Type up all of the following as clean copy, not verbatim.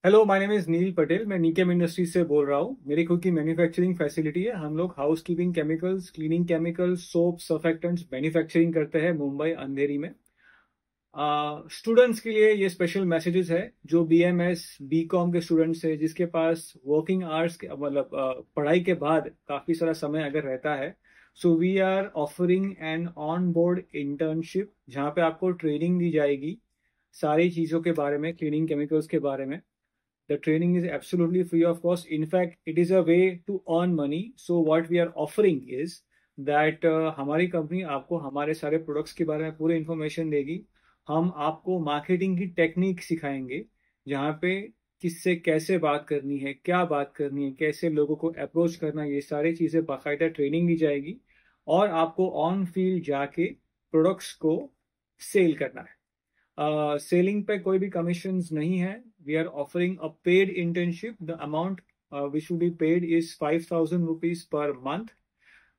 Hello, my name is नील पटेल। मैं नीकेम industries से बोल रहा हूँ। मेरी खुद की मैन्युफैक्चरिंग फैसिलिटी है। हम लोग house keeping chemicals, cleaning chemicals, soap, surfactants manufacturing करते हैं मुंबई अंधेरी में। स्टूडेंट्स के लिए ये स्पेशल मैसेजेस है जो बीएमएस बीकॉम के स्टूडेंट्स है, जिसके पास वर्किंग आवर्स के मतलब पढ़ाई के बाद काफी सारा समय अगर रहता है। So we are offering an on board internship जहाँ पे आपको ट्रेनिंग दी जाएगी सारी चीजों के बारे में, क्लीनिंग केमिकल्स के बारे में। The training is absolutely free of cost. In fact, it is a way to earn money. So what we are offering is that हमारी कंपनी आपको हमारे सारे प्रोडक्ट्स के बारे में पूरी इंफॉर्मेशन देगी। हम आपको मार्केटिंग की टेक्निक सिखाएंगे, जहाँ पे किससे कैसे बात करनी है, क्या बात करनी है, कैसे लोगों को अप्रोच करना है, ये सारी चीज़ें बाकायदा ट्रेनिंग दी जाएगी। और आपको ऑन फील्ड जाके प्रोडक्ट्स को सेल करना है। सेलिंग पे कोई भी कमीशन नहीं है। We are offering a paid internship. The amount which will be paid is 5,000 rupees per month.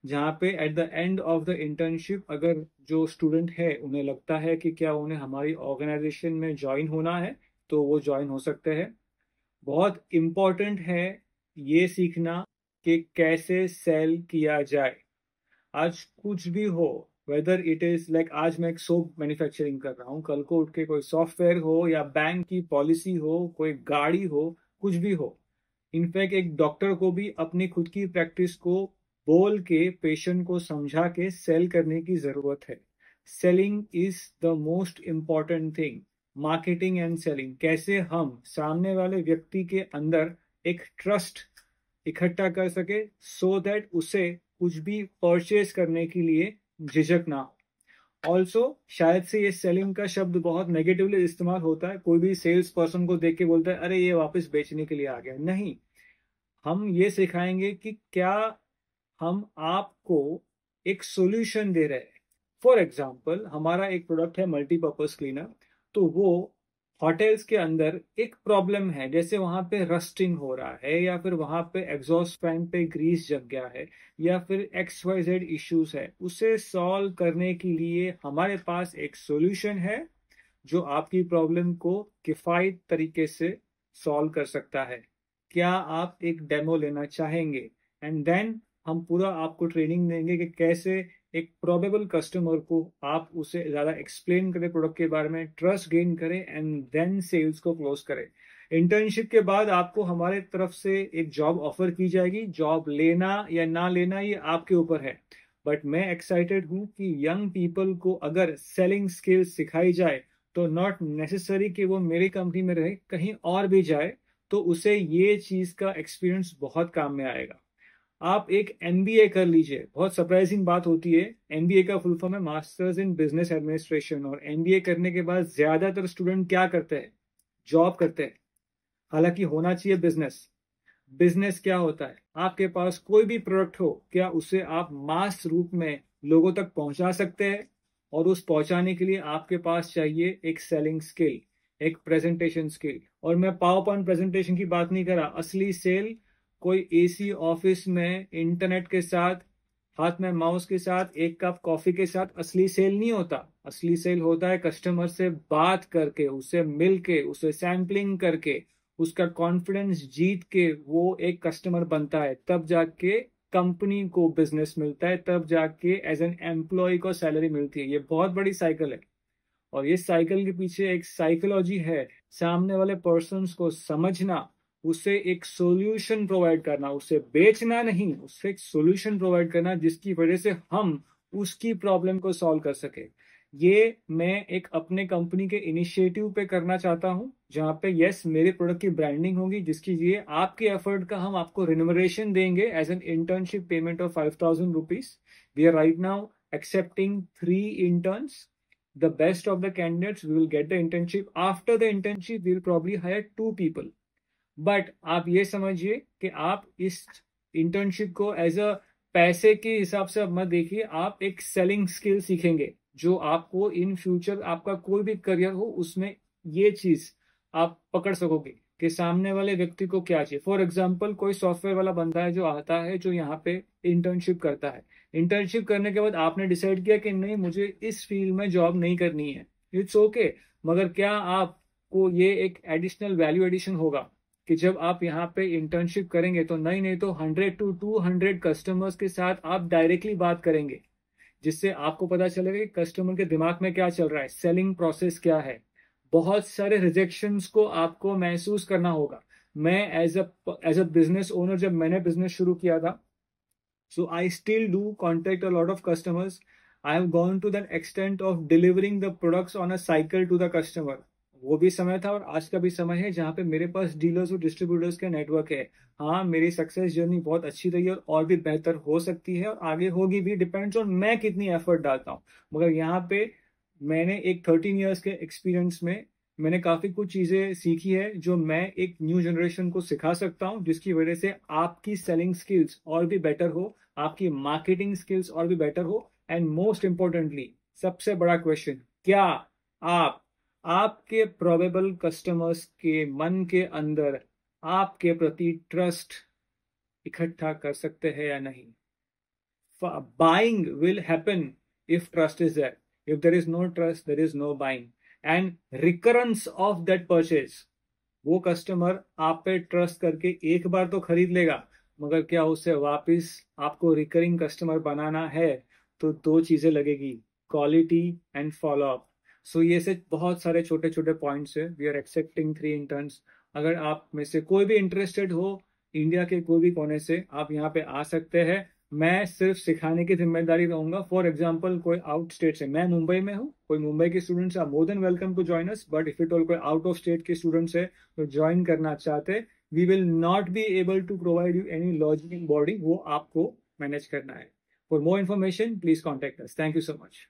जहाँ पे at the end of the internship अगर जो स्टूडेंट है उन्हें लगता है कि क्या उन्हें हमारी ऑर्गेनाइजेशन में ज्वाइन होना है, तो वो ज्वाइन हो सकते हैं। बहुत इम्पोर्टेंट है ये सीखना कि कैसे सेल किया जाए। आज कुछ भी हो, वेदर इट इज लाइक आज मैं एक सोप मैन्युफैक्चरिंग कर रहा हूँ, कल को उठ के कोई सॉफ्टवेयर हो या बैंक की पॉलिसी हो, कोई गाड़ी हो, कुछ भी हो। इनफैक्ट एक डॉक्टर को भी अपनी खुद की प्रैक्टिस को बोल के पेशेंट को समझा के सेल करने की जरूरत है। Selling is the most important thing. Marketing and selling, कैसे हम सामने वाले व्यक्ति के अंदर एक ट्रस्ट इकट्ठा कर सके सो दैट उसे कुछ भी परचेज करने के लिए झिझक ना हो। ऑल्सो शायद से ये सेलिंग का शब्द बहुत नेगेटिवली इस्तेमाल होता है। कोई भी सेल्स पर्सन को देख के बोलता है अरे ये वापस बेचने के लिए आ गया। नहीं, हम ये सिखाएंगे कि क्या हम आपको एक सॉल्यूशन दे रहे हैं। फॉर एग्जाम्पल, हमारा एक प्रोडक्ट है मल्टीपर्पज क्लीनर। तो वो होटल्स के अंदर एक प्रॉब्लम है, जैसे वहां पे रस्टिंग हो रहा है, या फिर वहां पे एग्जॉस्ट फैन पे ग्रीस जम गया है, या फिर XYZ इश्यूज है, उसे सॉल्व करने के लिए हमारे पास एक सॉल्यूशन है जो आपकी प्रॉब्लम को किफायत तरीके से सॉल्व कर सकता है। क्या आप एक डेमो लेना चाहेंगे? एंड देन हम पूरा आपको ट्रेनिंग देंगे कि कैसे एक प्रोबेबल कस्टमर को आप उसे ज्यादा एक्सप्लेन करें प्रोडक्ट के बारे में, ट्रस्ट गेन करें एंड देन सेल्स को क्लोज करें। इंटर्नशिप के बाद आपको हमारे तरफ से एक जॉब ऑफर की जाएगी। जॉब लेना या ना लेना ये आपके ऊपर है। बट मैं एक्साइटेड हूं कि यंग पीपल को अगर सेलिंग स्किल्स सिखाई जाए तो नॉट नेसेसरी कि वो मेरी कंपनी में रहे, कहीं और भी जाए तो उसे ये चीज का एक्सपीरियंस बहुत काम में आएगा। आप एक एमबीए कर लीजिए। बहुत सरप्राइजिंग बात होती है, एमबीए का फुल फॉर्म है मास्टर्स इन बिजनेस एडमिनिस्ट्रेशन। और एमबीए करने के बाद ज्यादातर स्टूडेंट क्या करते हैं? जॉब करते हैं। हालांकि होना चाहिए बिजनेस। बिजनेस क्या होता है? आपके पास कोई भी प्रोडक्ट हो, क्या उसे आप मास रूप में लोगों तक पहुंचा सकते हैं? और उस पहुंचाने के लिए आपके पास चाहिए एक सेलिंग स्किल, एक प्रेजेंटेशन स्किल। और मैं पावर पॉइंट प्रेजेंटेशन की बात नहीं कर रहा। असली सेल कोई एसी ऑफिस में इंटरनेट के साथ, हाथ में माउस के साथ, एक कप कॉफी के साथ असली सेल नहीं होता। असली सेल होता है कस्टमर से बात करके, उससे मिल के, उसे सैम्पलिंग करके, उसका कॉन्फिडेंस जीत के वो एक कस्टमर बनता है। तब जाके कंपनी को बिजनेस मिलता है, तब जाके एज एन एम्प्लॉय को सैलरी मिलती है। ये बहुत बड़ी साइकिल है। और ये साइकिल के पीछे एक साइकोलॉजी है। सामने वाले पर्सन को समझना, उसे एक सॉल्यूशन प्रोवाइड करना, उसे बेचना नहीं, उसे एक सॉल्यूशन प्रोवाइड करना जिसकी वजह से हम उसकी प्रॉब्लम को सॉल्व कर सके। ये मैं एक अपने कंपनी के इनिशिएटिव पे करना चाहता हूँ, जहाँ पे यस मेरे प्रोडक्ट की ब्रांडिंग होगी, जिसकी लिए आपके एफर्ट का हम आपको रिन्यूमरेशन देंगे as an internship payment of 5,000 rupees. We are right now accepting 3 interns, the best of the candidates. We will get the internship. After the internship we will probably hire 2 people. But आप ये समझिए कि आप इस internship को as a पैसे के हिसाब से अब मत देखिए। आप एक सेलिंग स्किल सीखेंगे जो आपको इन फ्यूचर आपका कोई भी करियर हो उसमें ये चीज आप पकड़ सकोगे कि सामने वाले व्यक्ति को क्या चाहिए। फॉर एग्जाम्पल, कोई सॉफ्टवेयर वाला बंदा है जो आता है, जो यहाँ पे इंटर्नशिप करता है। इंटर्नशिप करने के बाद आपने डिसाइड किया कि नहीं, मुझे इस फील्ड में जॉब नहीं करनी है। It's okay. मगर क्या आप आपको ये एक एडिशनल वैल्यू एडिशन होगा कि जब आप यहाँ पे इंटर्नशिप करेंगे तो नहीं तो 100 to 200 कस्टमर्स के साथ आप डायरेक्टली बात करेंगे, जिससे आपको पता चलेगा कि कस्टमर के दिमाग में क्या चल रहा है, सेलिंग प्रोसेस क्या है। बहुत सारे रिजेक्शंस को आपको महसूस करना होगा। मैं एज अ बिजनेस ओनर, जब मैंने बिजनेस शुरू किया था, so I still do contact a lot of customers. I have gone to that extent of delivering the products on a cycle to the customer. वो भी समय था और आज का भी समय है जहाँ पे मेरे पास डीलर्स और डिस्ट्रीब्यूटर्स का नेटवर्क है। हाँ, मेरी सक्सेस जर्नी बहुत अच्छी रही है और भी बेहतर हो सकती है और आगे होगी भी, डिपेंड्स ऑन मैं कितनी एफर्ट डालता हूँ। मगर यहाँ पे मैंने एक 13 इयर्स के एक्सपीरियंस में मैंने काफी कुछ चीजें सीखी है जो मैं एक न्यू जनरेशन को सिखा सकता हूँ, जिसकी वजह से आपकी सेलिंग स्किल्स और भी बेटर हो, आपकी मार्केटिंग स्किल्स और भी बेटर हो, एंड मोस्ट इंपॉर्टेंटली सबसे बड़ा क्वेश्चन, क्या आप आपके प्रोबेबल कस्टमर्स के मन के अंदर आपके प्रति ट्रस्ट इकट्ठा कर सकते हैं या नहीं। Buying will happen if trust is there, if there is no trust there is no buying, and recurrence of that purchase. वो कस्टमर आप पे ट्रस्ट करके एक बार तो खरीद लेगा, मगर क्या उससे वापस आपको रिकरिंग कस्टमर बनाना है तो दो चीजें लगेगी, क्वालिटी एंड फॉलो अप। सो ये से बहुत सारे छोटे छोटे पॉइंट्स है। We are accepting 3 interns. अगर आप में से कोई भी इंटरेस्टेड हो, इंडिया के कोई भी कोने से, आप यहाँ पे आ सकते हैं। मैं सिर्फ सिखाने की जिम्मेदारी रहूंगा। फॉर एग्जाम्पल, कोई आउट स्टेट से, मैं मुंबई में हूँ, कोई मुंबई के students are more than welcome to join us, but if it all कोई आउट ऑफ स्टेट के स्टूडेंट्स है तो ज्वाइन करना चाहते, we will not be able to provide you any lodging body, वो आपको मैनेज करना है। For more information please contact us. Thank you so much.